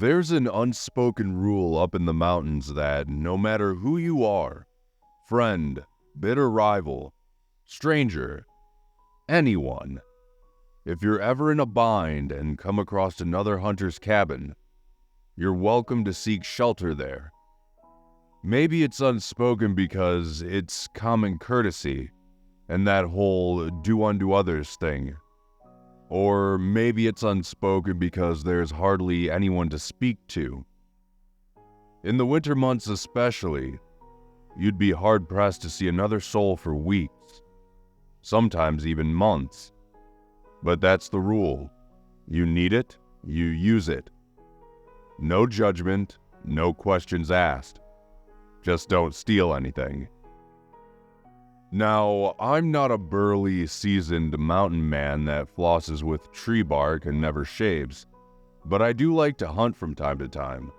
There's an unspoken rule up in the mountains that no matter who you are, friend, bitter rival, stranger, anyone, if you're ever in a bind and come across another hunter's cabin, you're welcome to seek shelter there. Maybe it's unspoken because it's common courtesy and that whole do unto others thing. Or maybe it's unspoken because there's hardly anyone to speak to. In the winter months especially, you'd be hard-pressed to see another soul for weeks, sometimes even months. But that's the rule. You need it, you use it. No judgment, no questions asked. Just don't steal anything. Now, I'm not a burly, seasoned mountain man that flosses with tree bark and never shaves, but I do like to hunt from time to time.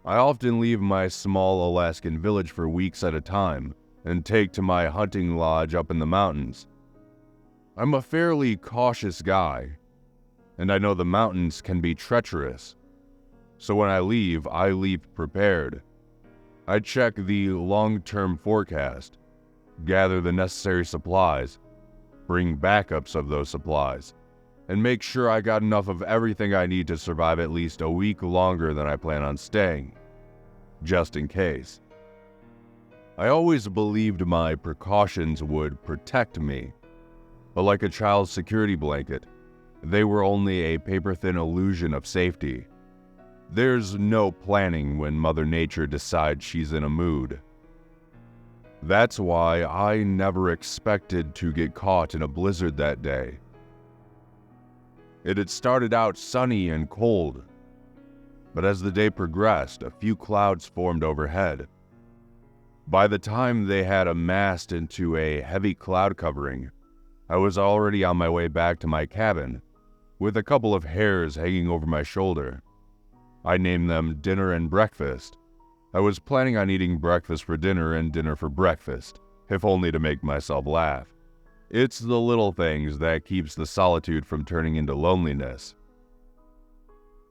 I often leave my small Alaskan village for weeks at a time and take to my hunting lodge up in the mountains. I'm a fairly cautious guy, and I know the mountains can be treacherous, so when I leave prepared. I check the long-term forecast, gather the necessary supplies, bring backups of those supplies, and make sure I got enough of everything I need to survive at least a week longer than I plan on staying, just in case. I always believed my precautions would protect me, but like a child's security blanket, they were only a paper-thin illusion of safety. There's no planning when Mother Nature decides she's in a mood. That's why I never expected to get caught in a blizzard that day. It had started out sunny and cold, but as the day progressed, a few clouds formed overhead. By the time they had amassed into a heavy cloud covering, I was already on my way back to my cabin, with a couple of hares hanging over my shoulder. I named them dinner and breakfast. I was planning on eating breakfast for dinner and dinner for breakfast, if only to make myself laugh. It's the little things that keeps the solitude from turning into loneliness.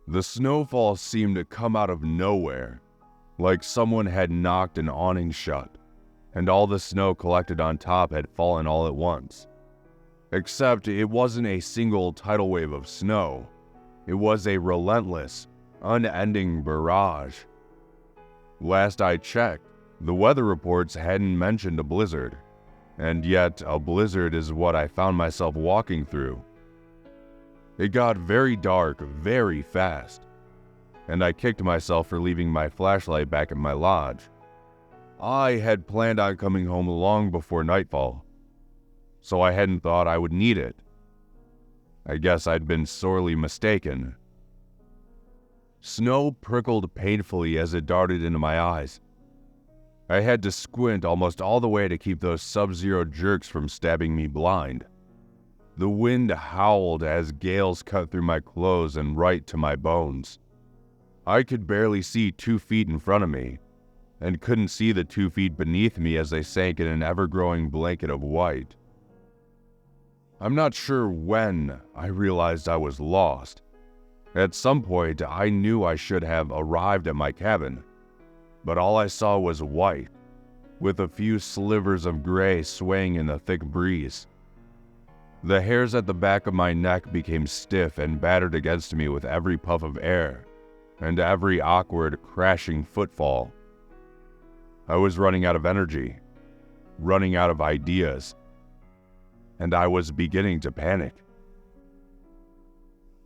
The snowfall seemed to come out of nowhere, like someone had knocked an awning shut, and all the snow collected on top had fallen all at once. Except it wasn't a single tidal wave of snow. It was a relentless, unending barrage. Last I checked, the weather reports hadn't mentioned a blizzard, and yet a blizzard is what I found myself walking through. It got very dark very fast, and I kicked myself for leaving my flashlight back at my lodge. I had planned on coming home long before nightfall, so I hadn't thought I would need it. I guess I'd been sorely mistaken. Snow prickled painfully as it darted into my eyes. I had to squint almost all the way to keep those sub-zero jerks from stabbing me blind. The wind howled as gales cut through my clothes and right to my bones. I could barely see 2 feet in front of me, and couldn't see the 2 feet beneath me as they sank in an ever-growing blanket of white. I'm not sure when I realized I was lost. At some point, I knew I should have arrived at my cabin, but all I saw was white, with a few slivers of gray swaying in the thick breeze. The hairs at the back of my neck became stiff and battered against me with every puff of air, and every awkward, crashing footfall. I was running out of energy, running out of ideas, and I was beginning to panic.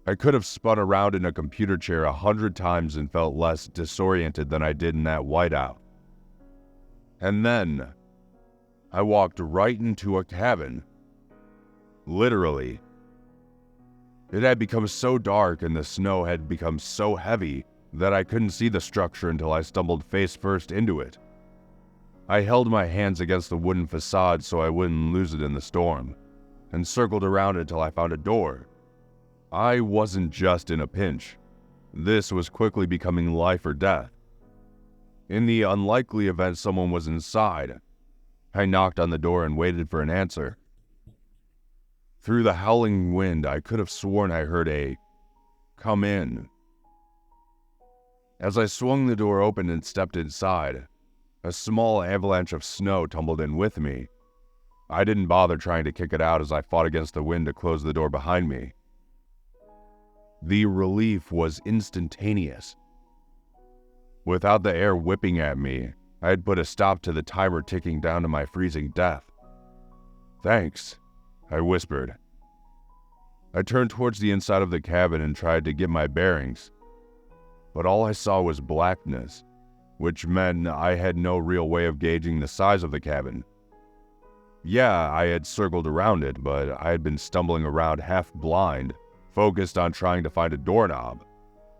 I could have spun around in a computer chair 100 times and felt less disoriented than I did in that whiteout. And then, I walked right into a cabin. Literally. It had become so dark and the snow had become so heavy that I couldn't see the structure until I stumbled face first into it. I held my hands against the wooden facade so I wouldn't lose it in the storm, and circled around until I found a door. I wasn't just in a pinch. This was quickly becoming life or death. In the unlikely event someone was inside, I knocked on the door and waited for an answer. Through the howling wind, I could have sworn I heard a "come in." As I swung the door open and stepped inside, a small avalanche of snow tumbled in with me. I didn't bother trying to kick it out as I fought against the wind to close the door behind me. The relief was instantaneous. Without the air whipping at me, I had put a stop to the timer ticking down to my freezing death. "Thanks," I whispered. I turned towards the inside of the cabin and tried to get my bearings, but all I saw was blackness, which meant I had no real way of gauging the size of the cabin. Yeah, I had circled around it, but I had been stumbling around half blind, focused on trying to find a doorknob,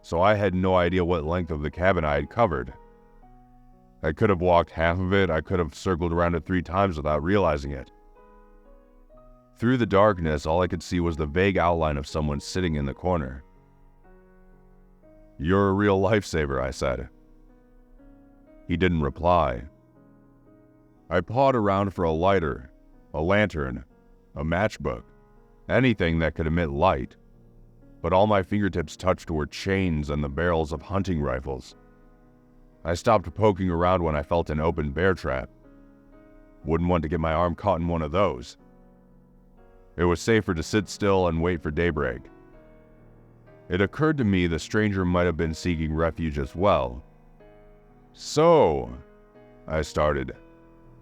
so I had no idea what length of the cabin I had covered. I could have walked half of it, I could have circled around it 3 times without realizing it. Through the darkness, all I could see was the vague outline of someone sitting in the corner. "You're a real lifesaver," I said. He didn't reply. I pawed around for a lighter, a lantern, a matchbook, anything that could emit light, but all my fingertips touched were chains and the barrels of hunting rifles. I stopped poking around when I felt an open bear trap. Wouldn't want to get my arm caught in one of those. It was safer to sit still and wait for daybreak. It occurred to me the stranger might have been seeking refuge as well. "So," I started,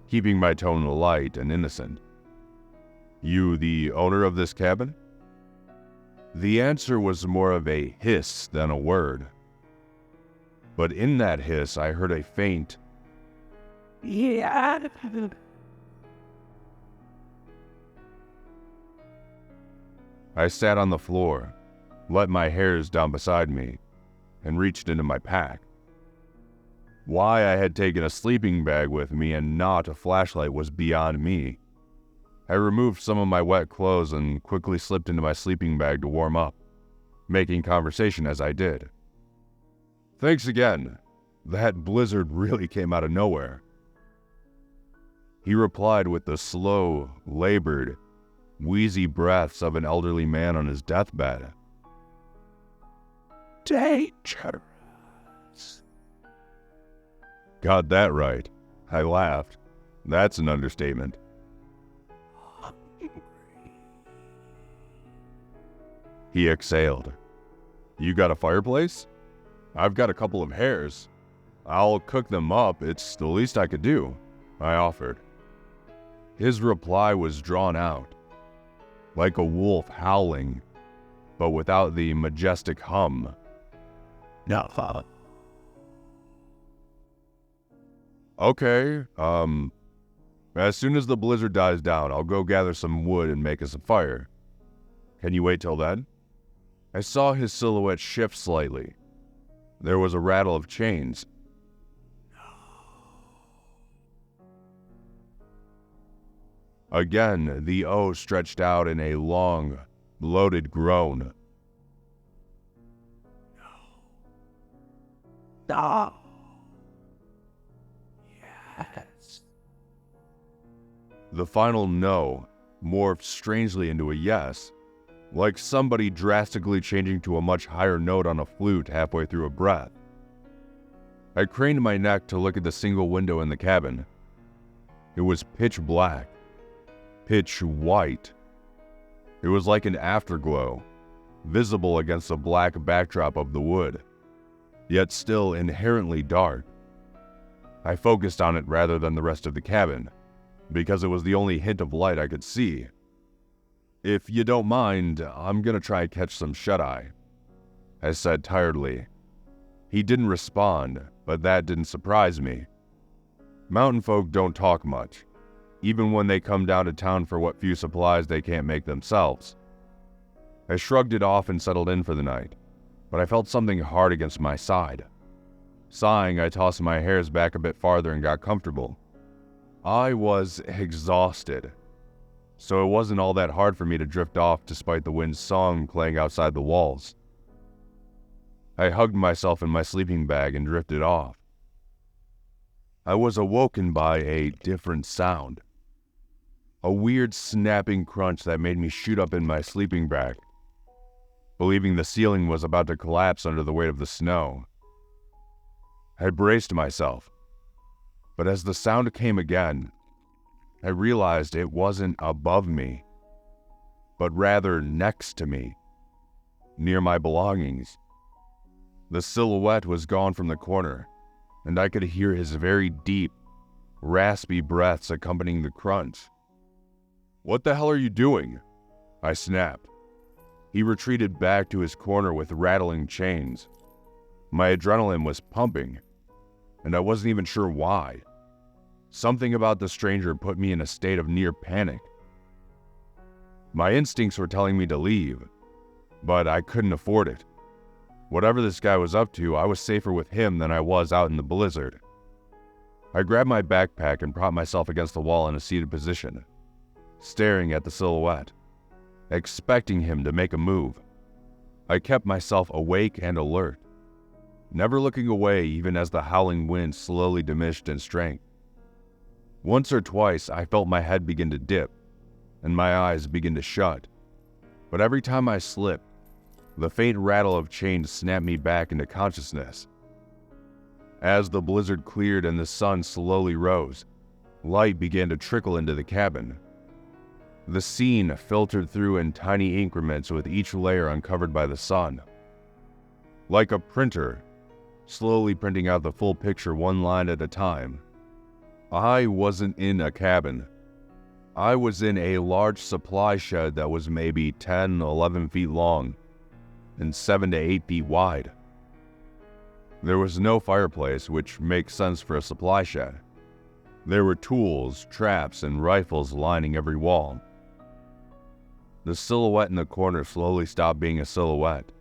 keeping my tone light and innocent. "You the owner of this cabin?" The answer was more of a hiss than a word. But in that hiss, I heard a faint, "Yeah." I sat on the floor, let my hairs down beside me, and reached into my pack. Why I had taken a sleeping bag with me and not a flashlight was beyond me. I removed some of my wet clothes and quickly slipped into my sleeping bag to warm up, making conversation as I did. "Thanks again. That blizzard really came out of nowhere." He replied with the slow, labored, wheezy breaths of an elderly man on his deathbed. "Dangerous." Got that right. I laughed. That's an understatement. He exhaled. "You got a fireplace? I've got a couple of hares. I'll cook them up, it's the least I could do," I offered. His reply was drawn out, like a wolf howling, but without the majestic hum. "No, Father." "Okay, as soon as the blizzard dies down, I'll go gather some wood and make us a fire. Can you wait till then?" I saw his silhouette shift slightly. There was a rattle of chains. Again, the O stretched out in a long, bloated groan. "No. Yes." The final no morphed strangely into a yes, like somebody drastically changing to a much higher note on a flute halfway through a breath. I craned my neck to look at the single window in the cabin. It was pitch black, pitch white. It was like an afterglow, visible against the black backdrop of the wood, yet still inherently dark. I focused on it rather than the rest of the cabin, because it was the only hint of light I could see. "If you don't mind, I'm gonna try and catch some shut-eye," I said tiredly. He didn't respond, but that didn't surprise me. Mountain folk don't talk much, even when they come down to town for what few supplies they can't make themselves. I shrugged it off and settled in for the night, but I felt something hard against my side. Sighing, I tossed my hairs back a bit farther and got comfortable. I was exhausted, so it wasn't all that hard for me to drift off despite the wind's song playing outside the walls. I hugged myself in my sleeping bag and drifted off. I was awoken by a different sound. A weird snapping crunch that made me shoot up in my sleeping bag, believing the ceiling was about to collapse under the weight of the snow. I braced myself, but as the sound came again, I realized it wasn't above me, but rather next to me, near my belongings. The silhouette was gone from the corner, and I could hear his very deep, raspy breaths accompanying the crunch. "What the hell are you doing?" I snapped. He retreated back to his corner with rattling chains. My adrenaline was pumping, and I wasn't even sure why. Something about the stranger put me in a state of near panic. My instincts were telling me to leave, but I couldn't afford it. Whatever this guy was up to, I was safer with him than I was out in the blizzard. I grabbed my backpack and propped myself against the wall in a seated position, staring at the silhouette, expecting him to make a move. I kept myself awake and alert, never looking away even as the howling wind slowly diminished in strength. Once or twice, I felt my head begin to dip and my eyes begin to shut, but every time I slipped, the faint rattle of chains snapped me back into consciousness. As the blizzard cleared and the sun slowly rose, light began to trickle into the cabin. The scene filtered through in tiny increments with each layer uncovered by the sun. Like a printer, slowly printing out the full picture one line at a time. I wasn't in a cabin. I was in a large supply shed that was maybe 10, 11 feet long and 7 to 8 feet wide. There was no fireplace, which makes sense for a supply shed. There were tools, traps, and rifles lining every wall. The silhouette in the corner slowly stopped being a silhouette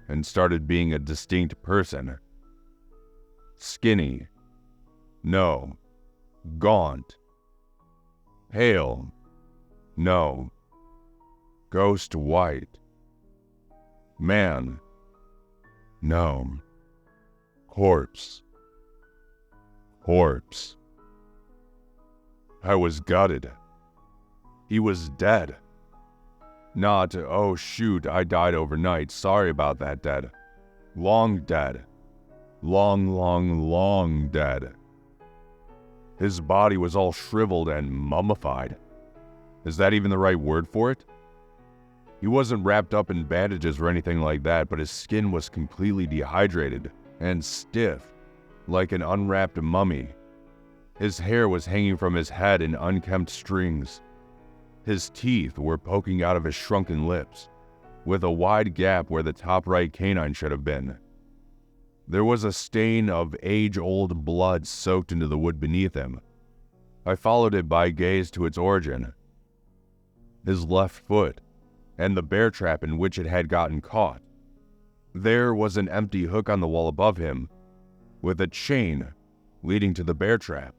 and started being a distinct person. Skinny. No. Gaunt. Pale. No. Ghost white. Man. No. Corpse. Corpse. I was gutted. He was dead. Not, "Oh shoot, I died overnight, sorry about that," dead. Long dead. Long dead. His body was all shriveled and mummified. Is that even the right word for it? He wasn't wrapped up in bandages or anything like that, but his skin was completely dehydrated and stiff, like an unwrapped mummy. His hair was hanging from his head in unkempt strings. His teeth were poking out of his shrunken lips, with a wide gap where the top right canine should have been. There was a stain of age-old blood soaked into the wood beneath him. I followed it by gaze to its origin. His left foot, and the bear trap in which it had gotten caught. There was an empty hook on the wall above him, with a chain leading to the bear trap.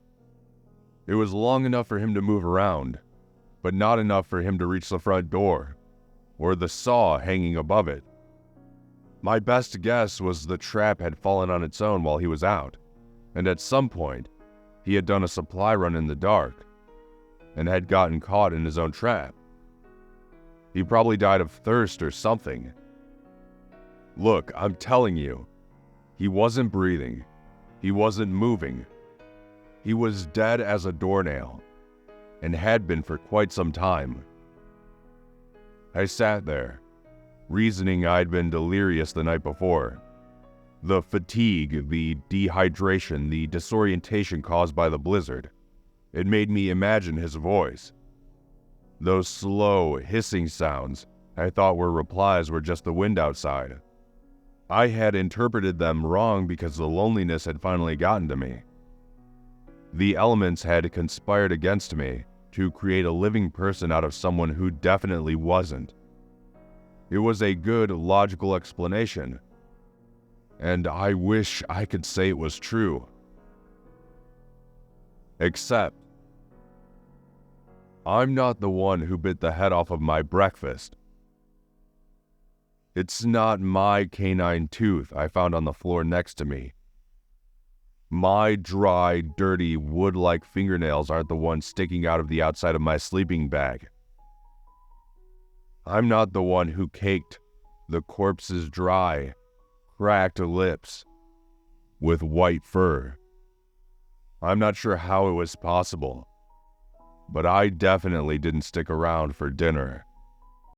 It was long enough for him to move around, but not enough for him to reach the front door, or the saw hanging above it. My best guess was the trap had fallen on its own while he was out, and at some point, he had done a supply run in the dark, and had gotten caught in his own trap. He probably died of thirst or something. Look, I'm telling you, he wasn't breathing, he wasn't moving. He was dead as a doornail, and had been for quite some time. I sat there, reasoning I'd been delirious the night before. The fatigue, the dehydration, the disorientation caused by the blizzard. It made me imagine his voice. Those slow, hissing sounds I thought were replies were just the wind outside. I had interpreted them wrong because the loneliness had finally gotten to me. The elements had conspired against me to create a living person out of someone who definitely wasn't. It was a good, logical explanation, and I wish I could say it was true. Except, I'm not the one who bit the head off of my breakfast. It's not my canine tooth I found on the floor next to me. My dry, dirty, wood-like fingernails aren't the ones sticking out of the outside of my sleeping bag. I'm not the one who caked the corpse's dry, cracked lips with white fur. I'm not sure how it was possible, but I definitely didn't stick around for dinner.